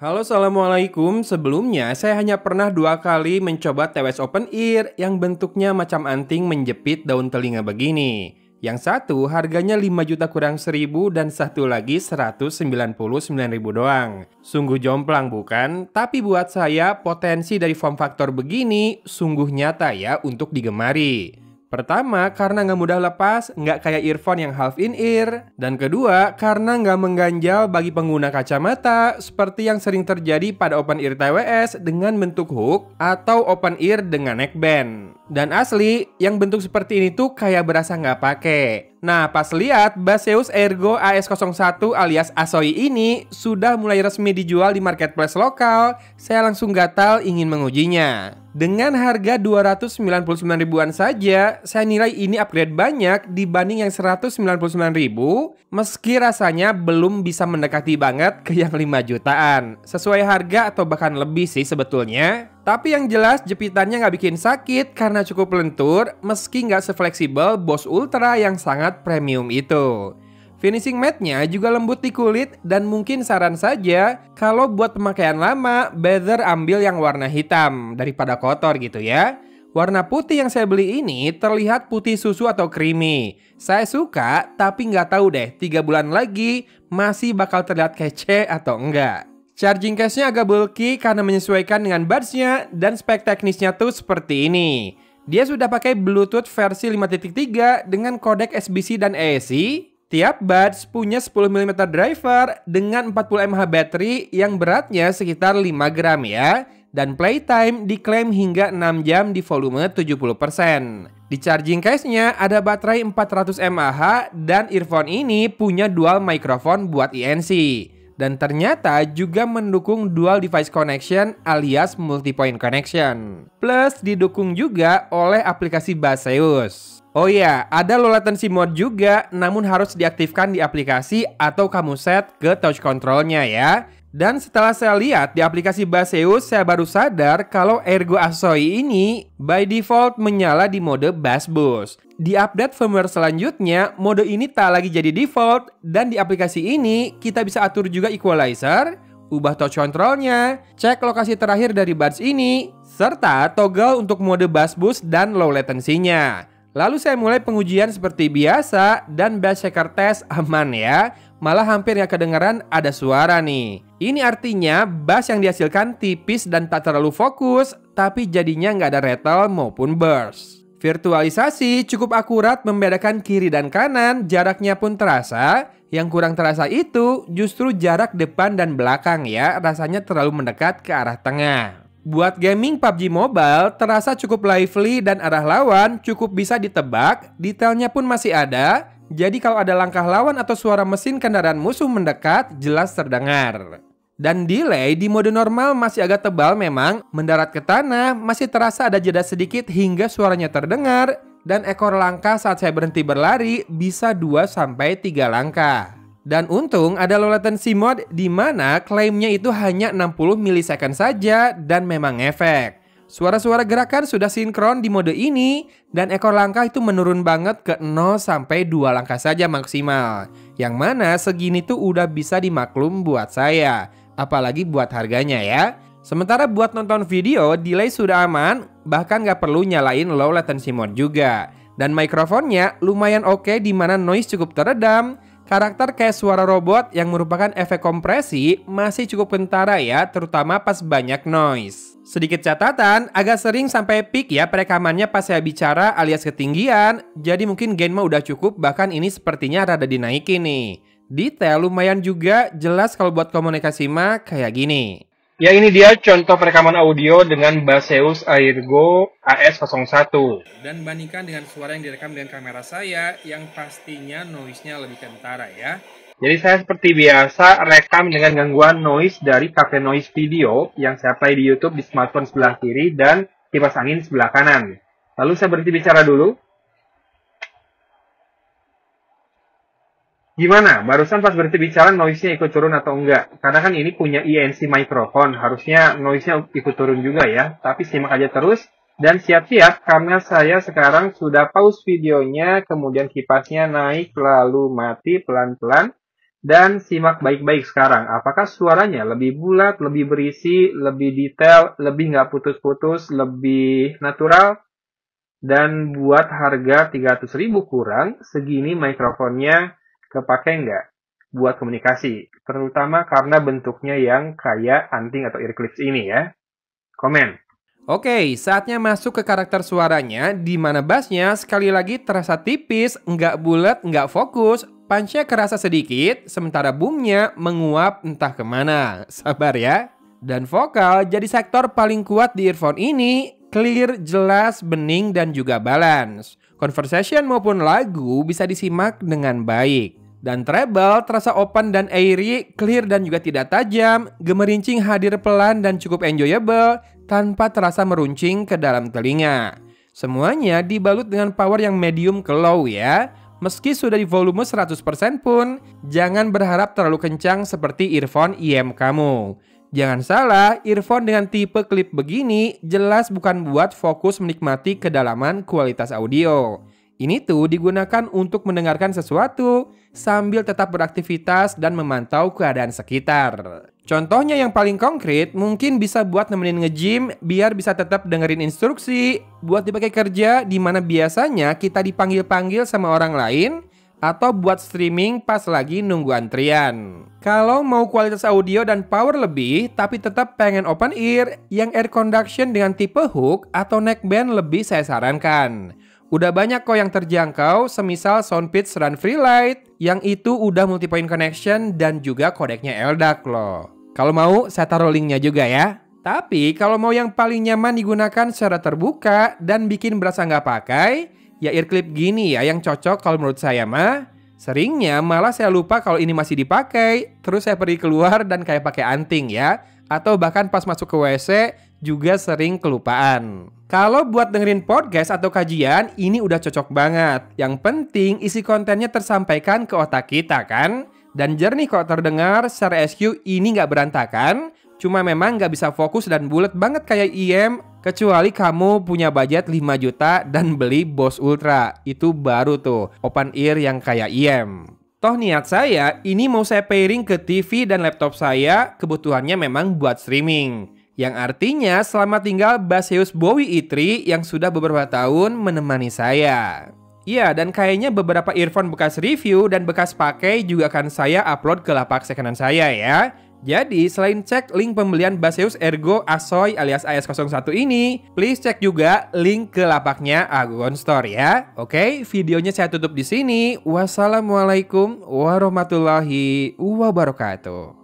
Halo, assalamualaikum. Sebelumnya, saya hanya pernah 2 kali mencoba TWS Open Ear yang bentuknya macam anting menjepit daun telinga begini. Yang satu harganya 5 juta kurang 1.000 dan satu lagi 199.000 doang. Sungguh jomplang bukan? Tapi buat saya potensi dari form factor begini sungguh nyata ya untuk digemari. Pertama, karena nggak mudah lepas, nggak kayak earphone yang half in ear. Dan kedua, karena nggak mengganjal bagi pengguna kacamata, seperti yang sering terjadi pada open ear TWS dengan bentuk hook atau open ear dengan neckband. Dan asli, yang bentuk seperti ini tuh kayak berasa nggak pakai. Nah, pas lihat Baseus Airgo AS01 alias Asoy ini sudah mulai resmi dijual di marketplace lokal, saya langsung gatal ingin mengujinya. Dengan harga 299 ribuan saja, saya nilai ini upgrade banyak dibanding yang 199 ribu, meski rasanya belum bisa mendekati banget ke yang 5 jutaan. Sesuai harga atau bahkan lebih sih sebetulnya. Tapi yang jelas jepitannya nggak bikin sakit karena cukup lentur, meski nggak sefleksibel Bose Ultra yang sangat premium itu. Finishing matte-nya juga lembut di kulit dan mungkin saran saja kalau buat pemakaian lama, better ambil yang warna hitam daripada kotor gitu ya. Warna putih yang saya beli ini terlihat putih susu atau creamy. Saya suka, tapi nggak tahu deh 3 bulan lagi masih bakal terlihat kece atau enggak. Charging case-nya agak bulky karena menyesuaikan dengan buds-nya dan spek teknisnya tuh seperti ini. Dia sudah pakai Bluetooth versi 5.3 dengan kodek SBC dan AAC. Tiap buds punya 10 mm driver dengan 40 mAh baterai yang beratnya sekitar 5 gram ya. Dan playtime diklaim hingga 6 jam di volume 70%. Di charging case-nya ada baterai 400 mAh dan earphone ini punya dual microphone buat INC. Dan ternyata juga mendukung dual device connection alias multi-point connection. Plus didukung juga oleh aplikasi Baseus. Oh iya, ada low latency mode juga, namun harus diaktifkan di aplikasi atau kamu set ke touch controlnya ya. Dan setelah saya lihat di aplikasi Baseus, saya baru sadar kalau Airgo Asoy ini by default menyala di mode Bass Boost. Di update firmware selanjutnya, mode ini tak lagi jadi default, dan di aplikasi ini kita bisa atur juga equalizer, ubah touch controlnya, cek lokasi terakhir dari buds ini, serta toggle untuk mode Bass Boost dan low latency-nya. Lalu saya mulai pengujian seperti biasa dan bass shaker test aman ya. Malah hampir gak kedengeran ada suara nih. Ini artinya bass yang dihasilkan tipis dan tak terlalu fokus, tapi jadinya nggak ada rattle maupun burst. Virtualisasi cukup akurat membedakan kiri dan kanan, jaraknya pun terasa. Yang kurang terasa itu justru jarak depan dan belakang ya, rasanya terlalu mendekat ke arah tengah. Buat gaming PUBG Mobile, terasa cukup lively dan arah lawan cukup bisa ditebak, detailnya pun masih ada, jadi kalau ada langkah lawan atau suara mesin kendaraan musuh mendekat, jelas terdengar. Dan delay di mode normal masih agak tebal memang, mendarat ke tanah masih terasa ada jeda sedikit hingga suaranya terdengar, dan ekor langkah saat saya berhenti berlari bisa 2-3 langkah. Dan untung ada low latency mode di mana klaimnya itu hanya 60 millisecond saja dan memang efek. Suara-suara gerakan sudah sinkron di mode ini dan ekor langkah itu menurun banget ke 0-2 langkah saja maksimal. Yang mana segini tuh udah bisa dimaklum buat saya, apalagi buat harganya ya. Sementara buat nonton video, delay sudah aman, bahkan gak perlu nyalain low latency mode juga. Dan mikrofonnya lumayan oke di mana noise cukup teredam. Karakter kayak suara robot yang merupakan efek kompresi masih cukup kentara ya, terutama pas banyak noise. Sedikit catatan, agak sering sampai peak ya perekamannya pas saya bicara alias ketinggian, jadi mungkin gain mah udah cukup, bahkan ini sepertinya rada dinaikin nih. Detail lumayan juga, jelas kalau buat komunikasi mah kayak gini. Ya, ini dia contoh perekaman audio dengan Baseus Airgo AS01. Dan bandingkan dengan suara yang direkam dengan kamera saya yang pastinya noise-nya lebih kentara ya. Jadi saya seperti biasa rekam dengan gangguan noise dari Cafe Noise Video yang saya play di YouTube di smartphone sebelah kiri dan kipas angin sebelah kanan. Lalu saya berhenti bicara dulu. Gimana? Barusan pas berhenti bicara noise-nya ikut turun atau enggak? Karena kan ini punya INC microphone, harusnya noise-nya ikut turun juga ya. Tapi simak aja terus dan siap-siap karena saya sekarang sudah pause videonya, kemudian kipasnya naik lalu mati pelan-pelan. Dan simak baik-baik sekarang, apakah suaranya lebih bulat, lebih berisi, lebih detail, lebih nggak putus-putus, lebih natural? Dan buat harga 300.000 kurang, segini mikrofonnya kepake nggak buat komunikasi? Terutama karena bentuknya yang kayak anting atau ear clips ini ya. Komen. Oke, saatnya masuk ke karakter suaranya, di mana bassnya sekali lagi terasa tipis, nggak bulat, nggak fokus, punch-nya kerasa sedikit, sementara boomnya menguap entah kemana. Sabar ya. Dan vokal jadi sektor paling kuat di earphone ini, clear, jelas, bening, dan juga balance. Conversation maupun lagu bisa disimak dengan baik. Dan treble terasa open dan airy, clear dan juga tidak tajam, gemerincing hadir pelan dan cukup enjoyable, tanpa terasa meruncing ke dalam telinga. Semuanya dibalut dengan power yang medium ke low ya. Meski sudah di volume 100% pun, jangan berharap terlalu kencang seperti earphone IM kamu. Jangan salah, earphone dengan tipe klip begini jelas bukan buat fokus menikmati kedalaman kualitas audio. Ini tuh digunakan untuk mendengarkan sesuatu sambil tetap beraktivitas dan memantau keadaan sekitar. Contohnya yang paling konkret mungkin bisa buat nemenin nge-gym biar bisa tetap dengerin instruksi, buat dipakai kerja di mana biasanya kita dipanggil-panggil sama orang lain, atau buat streaming pas lagi nunggu antrian. Kalau mau kualitas audio dan power lebih tapi tetap pengen open ear, yang air conduction dengan tipe hook atau neckband lebih saya sarankan. Udah banyak kok yang terjangkau, semisal Soundpeach Run Freelite, yang itu udah multi-point connection dan juga kodeknya LDAC loh. Kalau mau, saya taruh linknya juga ya. Tapi kalau mau yang paling nyaman digunakan secara terbuka dan bikin berasa nggak pakai, ya ear clip gini ya yang cocok kalau menurut saya mah. Seringnya malah saya lupa kalau ini masih dipakai, terus saya pergi keluar dan kayak pakai anting ya. Atau bahkan pas masuk ke WC juga sering kelupaan. Kalau buat dengerin podcast atau kajian, ini udah cocok banget. Yang penting isi kontennya tersampaikan ke otak kita kan? Dan jernih kok terdengar, secara SQ ini nggak berantakan. Cuma memang nggak bisa fokus dan bulat banget kayak IM. Kecuali kamu punya budget 5 juta dan beli Bose Ultra. Itu baru tuh, open ear yang kayak IM. Toh niat saya, ini mau saya pairing ke TV dan laptop saya, kebutuhannya memang buat streaming. Yang artinya selamat tinggal Baseus Bowie E3 yang sudah beberapa tahun menemani saya. Iya, dan kayaknya beberapa earphone bekas review dan bekas pakai juga akan saya upload ke lapak secondan saya ya. Jadi selain cek link pembelian Baseus Ergo Asoy alias AS01 ini, please cek juga link ke lapaknya Agon Store ya. Oke, videonya saya tutup di sini. Wassalamualaikum warahmatullahi wabarakatuh.